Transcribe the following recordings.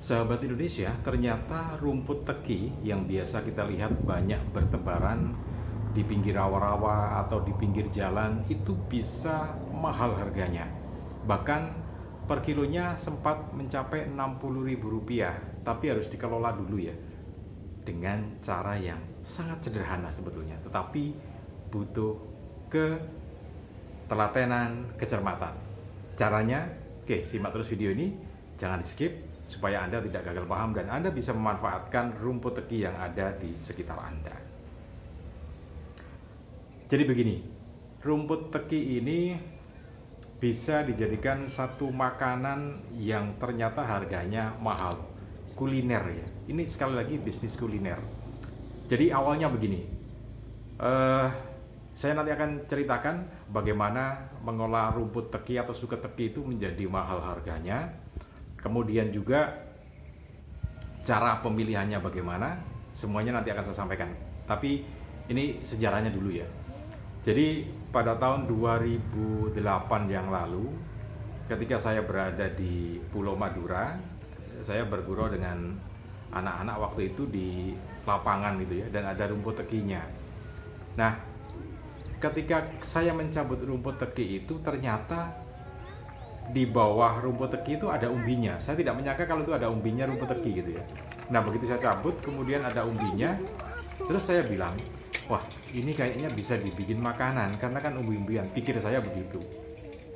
Sahabat Indonesia, ternyata rumput teki yang biasa kita lihat banyak bertebaran di pinggir rawa-rawa atau di pinggir jalan itu bisa mahal harganya. Bahkan per kilonya sempat mencapai Rp60.000, tapi harus dikelola dulu ya. Dengan cara yang sangat sederhana sebetulnya, tetapi butuh ketelatenan, kecermatan. Caranya, oke, simak terus video ini, jangan di skip supaya Anda tidak gagal paham dan Anda bisa memanfaatkan rumput teki yang ada di sekitar Anda. Jadi begini, rumput teki ini bisa dijadikan satu makanan yang ternyata harganya mahal, kuliner ya. Ini sekali lagi bisnis kuliner. Jadi awalnya begini, saya nanti akan ceritakan bagaimana mengolah rumput teki atau suket teki itu menjadi mahal harganya. Kemudian juga cara pemilihannya bagaimana, semuanya nanti akan saya sampaikan. Tapi ini sejarahnya dulu ya. Jadi pada tahun 2008 yang lalu, ketika saya berada di Pulau Madura, saya bergurau dengan anak-anak waktu itu di lapangan gitu ya, dan ada rumput tekinya. Nah, ketika saya mencabut rumput teki itu, ternyata di bawah rumput teki itu ada umbinya. Saya tidak menyangka kalau itu ada umbinya rumput teki gitu ya. Nah, begitu saya cabut, kemudian ada umbinya, terus saya bilang, wah, ini kayaknya bisa dibikin makanan karena kan umbi-umbian. Pikir saya begitu.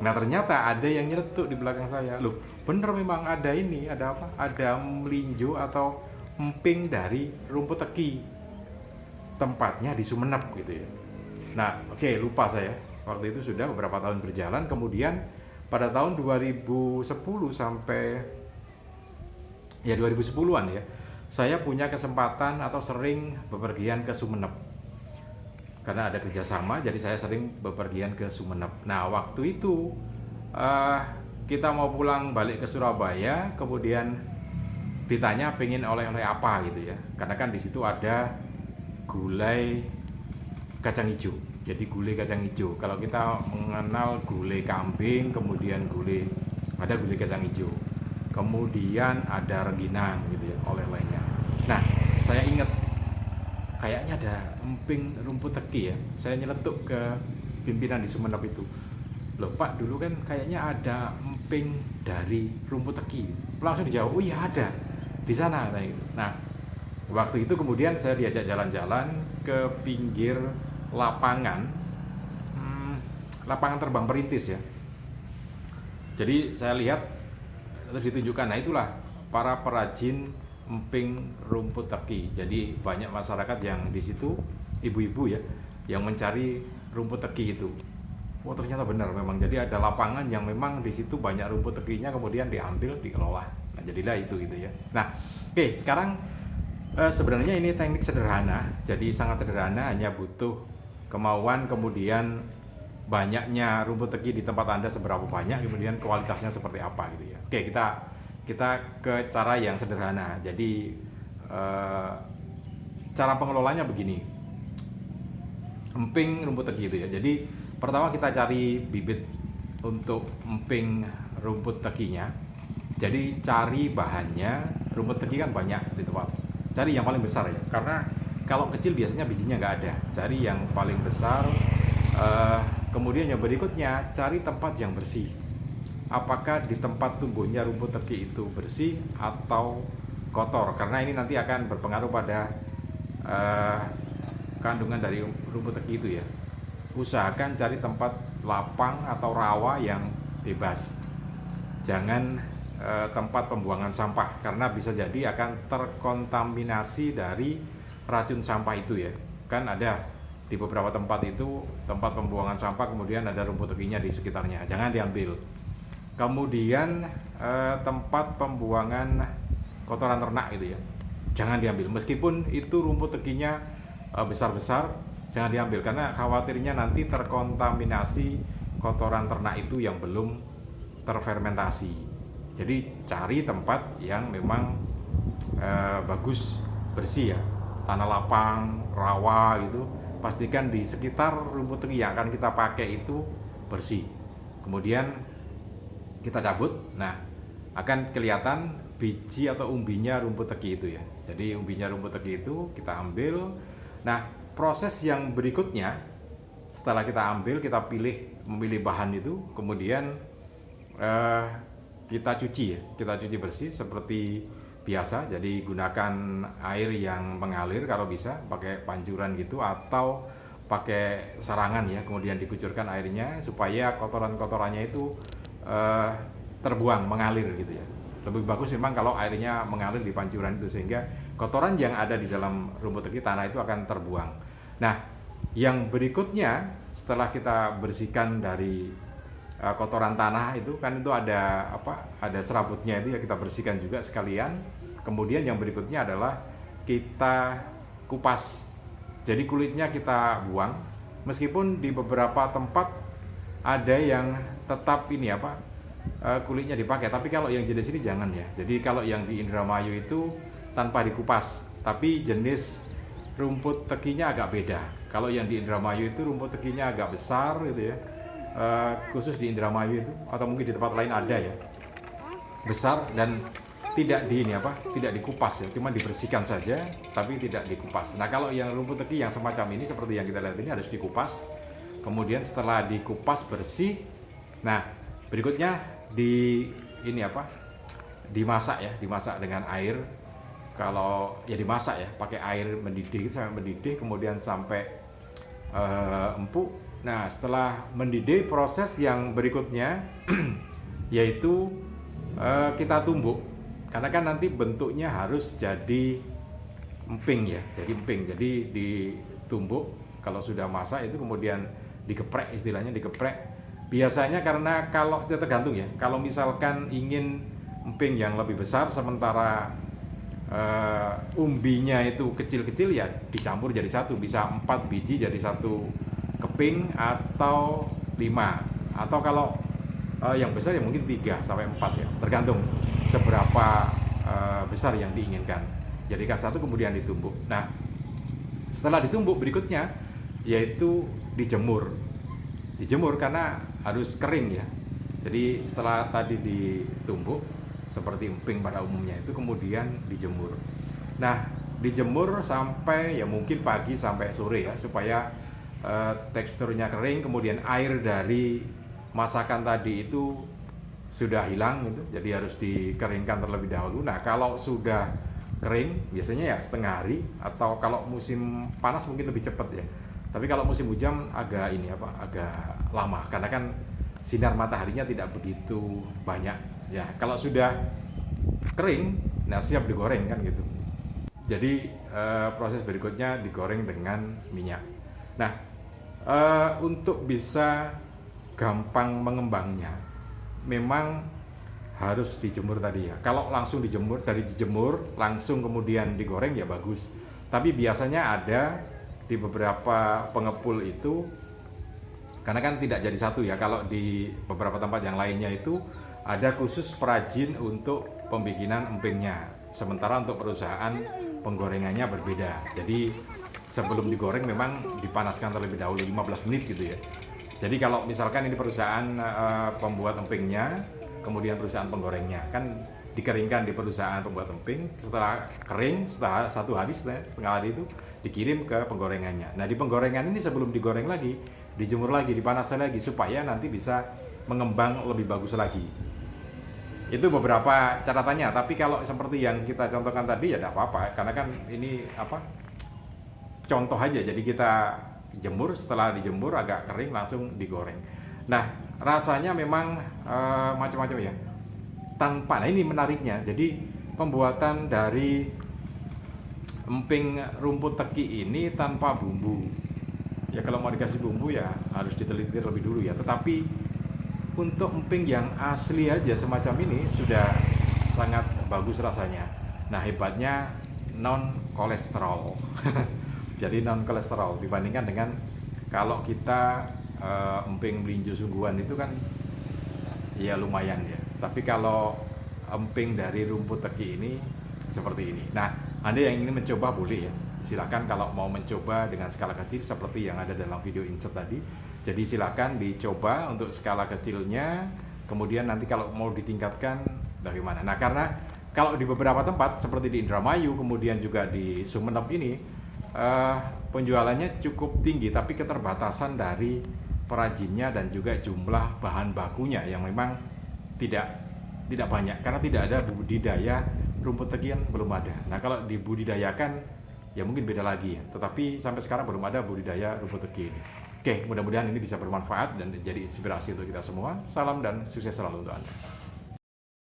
Nah, ternyata ada yang nyeletuk di belakang saya. Loh, bener memang ada ini, ada apa? Ada melinjo atau emping dari rumput teki. Tempatnya di Sumeneb gitu ya. Nah, oke, lupa saya. Waktu itu sudah beberapa tahun berjalan, kemudian pada tahun 2010 sampai ya 2010-an ya, saya punya kesempatan atau sering bepergian ke Sumeneb. Karena ada kerjasama, jadi saya sering bepergian ke Sumeneb. Nah, waktu itu kita mau pulang balik ke Surabaya, kemudian ditanya pengen oleh-oleh apa gitu ya. Karena kan di situ ada gulai kacang hijau. Jadi gulai kacang hijau. Kalau kita mengenal gulai kambing, kemudian ada gulai kacang hijau. Kemudian ada rengginang gitu ya, oleh-olehnya. Nah, saya ingat kayaknya ada emping rumput teki ya. Saya nyeletuk ke pimpinan di Sumeneb itu. Loh Pak, dulu kan kayaknya ada emping dari rumput teki. Langsung dijawab, oh iya ada di sana. Nah, waktu itu kemudian saya diajak jalan-jalan ke pinggir lapangan, lapangan terbang perintis ya. Jadi saya lihat terus ditunjukkan, nah itulah para perajin emping rumput teki. Jadi banyak masyarakat yang di situ, ibu-ibu ya, yang mencari rumput teki itu. Oh, ternyata benar memang. Jadi ada lapangan yang memang di situ banyak rumput tekinya, kemudian diambil, dikelola. Nah, jadilah itu gitu ya. Nah, oke, sekarang sebenarnya ini teknik sederhana. Jadi sangat sederhana, hanya butuh kemauan, kemudian banyaknya rumput teki di tempat Anda seberapa banyak, kemudian kualitasnya seperti apa gitu ya. Oke, kita ke cara yang sederhana. Jadi cara pengelolanya begini. Emping rumput teki itu ya. Jadi pertama kita cari bibit untuk emping rumput tekinya. Jadi cari bahannya. Rumput teki kan banyak di tempat. Cari yang paling besar ya. Karena kalau kecil biasanya bijinya nggak ada. Cari yang paling besar. Kemudian yang berikutnya cari tempat yang bersih. Apakah di tempat tumbuhnya rumput teki itu bersih atau kotor, karena ini nanti akan berpengaruh pada kandungan dari rumput teki itu ya. Usahakan cari tempat lapang atau rawa yang bebas, jangan tempat pembuangan sampah, karena bisa jadi akan terkontaminasi dari racun sampah itu ya. Kan ada di beberapa tempat itu tempat pembuangan sampah, kemudian ada rumput tekinya di sekitarnya, jangan diambil. Kemudian tempat pembuangan kotoran ternak gitu ya, jangan diambil. Meskipun itu rumput tekinya besar-besar, jangan diambil karena khawatirnya nanti terkontaminasi kotoran ternak itu yang belum terfermentasi. Jadi cari tempat yang memang bagus, bersih ya, tanah lapang, rawa gitu. Pastikan di sekitar rumput teki yang akan kita pakai itu bersih. Kemudian kita cabut. Nah, akan kelihatan biji atau umbinya rumput teki itu ya. Jadi umbinya rumput teki itu kita ambil. Nah, proses yang berikutnya setelah kita ambil, kita memilih bahan itu, kemudian kita cuci ya, kita cuci bersih seperti biasa. Jadi gunakan air yang mengalir kalau bisa, pakai pancuran gitu atau pakai sarangan ya, kemudian dikucurkan airnya supaya kotoran-kotorannya itu terbuang, mengalir gitu ya. Lebih bagus memang kalau airnya mengalir di pancuran itu, sehingga kotoran yang ada di dalam rumput teki tanah itu akan terbuang. Nah, yang berikutnya setelah kita bersihkan dari kotoran tanah itu kan itu ada ada serabutnya itu ya, kita bersihkan juga sekalian. Kemudian yang berikutnya adalah kita kupas. Jadi kulitnya kita buang, meskipun di beberapa tempat ada yang tetap ini kulitnya dipakai, tapi kalau yang jenis ini jangan ya. Jadi kalau yang di Indramayu itu tanpa dikupas, tapi jenis rumput tekinya agak beda. Kalau yang di Indramayu itu rumput tekinya agak besar gitu ya, khusus di Indramayu itu, atau mungkin di tempat lain ada ya, besar dan tidak tidak dikupas ya, cuma dibersihkan saja tapi tidak dikupas. Nah, kalau yang rumput teki yang semacam ini seperti yang kita lihat ini harus dikupas. Kemudian setelah dikupas bersih, nah berikutnya dimasak ya, dimasak dengan air. Kalau ya dimasak ya, pakai air mendidih sampai mendidih, kemudian sampai empuk. Nah, setelah mendidih, proses yang berikutnya yaitu kita tumbuk. Karena kan nanti bentuknya harus jadi emping ya, jadi emping. Jadi ditumbuk. Kalau sudah masak itu kemudian digeprek, istilahnya digeprek. Biasanya karena kalau tergantung ya, kalau misalkan ingin emping yang lebih besar sementara umbinya itu kecil-kecil ya dicampur jadi satu, bisa 4 biji jadi satu keping atau 5, atau kalau yang besar ya mungkin 3 sampai 4 ya, tergantung seberapa besar yang diinginkan. Jadikan satu kemudian ditumbuk. Nah, setelah ditumbuk berikutnya yaitu dijemur. Dijemur karena harus kering ya. Jadi setelah tadi ditumbuk seperti emping pada umumnya itu, kemudian dijemur. Nah, dijemur sampai ya mungkin pagi sampai sore ya, supaya teksturnya kering, kemudian air dari masakan tadi itu sudah hilang gitu. Jadi harus dikeringkan terlebih dahulu. Nah, kalau sudah kering biasanya ya setengah hari, atau kalau musim panas mungkin lebih cepat ya. Tapi kalau musim hujan agak agak lama karena kan sinar mataharinya tidak begitu banyak. Ya, kalau sudah kering, nah siap digoreng kan gitu. Jadi proses berikutnya digoreng dengan minyak. Nah, untuk bisa gampang mengembangnya, memang harus dijemur tadi ya. Kalau langsung dijemur, langsung kemudian digoreng ya bagus. Tapi biasanya ada di beberapa pengepul itu, karena kan tidak jadi satu ya. Kalau di beberapa tempat yang lainnya itu ada khusus perajin untuk pembikinan empingnya. Sementara untuk perusahaan penggorengannya berbeda. Jadi sebelum digoreng memang dipanaskan terlebih dahulu 15 menit gitu ya. Jadi kalau misalkan ini perusahaan pembuat empingnya, kemudian perusahaan penggorengnya, kan dikeringkan di perusahaan pembuat emping, setelah kering, setelah 1 hari, setengah hari itu dikirim ke penggorengannya. Nah, di penggorengan ini sebelum digoreng lagi, dijemur lagi, dipanaskan lagi, supaya nanti bisa mengembang lebih bagus lagi. Itu beberapa catatannya, tapi kalau seperti yang kita contohkan tadi ya tidak apa-apa, karena kan ini contoh aja. Jadi kita jemur, setelah dijemur agak kering langsung digoreng. Nah, rasanya memang macam-macam ya. Nah ini menariknya, jadi pembuatan dari emping rumput teki ini tanpa bumbu. Ya kalau mau dikasih bumbu ya harus diteliti lebih dulu ya. Tetapi untuk emping yang asli aja semacam ini sudah sangat bagus rasanya. Nah, hebatnya non kolesterol. Jadi non kolesterol dibandingkan dengan kalau kita emping melinjo sungguhan itu kan ya lumayan ya. Tapi kalau emping dari rumput teki ini seperti ini. Nah, Anda yang ingin mencoba boleh ya. Silakan kalau mau mencoba dengan skala kecil seperti yang ada dalam video insert tadi. Jadi silakan dicoba untuk skala kecilnya. Kemudian nanti kalau mau ditingkatkan bagaimana. Nah, karena kalau di beberapa tempat seperti di Indramayu, kemudian juga di Sumeneb ini, penjualannya cukup tinggi, tapi keterbatasan dari perajinnya dan juga jumlah bahan bakunya yang memang tidak banyak, karena tidak ada budidaya rumput teki yang belum ada. Nah, kalau dibudidayakan ya mungkin beda lagi ya, tetapi sampai sekarang belum ada budidaya rumput teki ini. Oke, mudah-mudahan ini bisa bermanfaat dan jadi inspirasi untuk kita semua. Salam dan sukses selalu untuk Anda.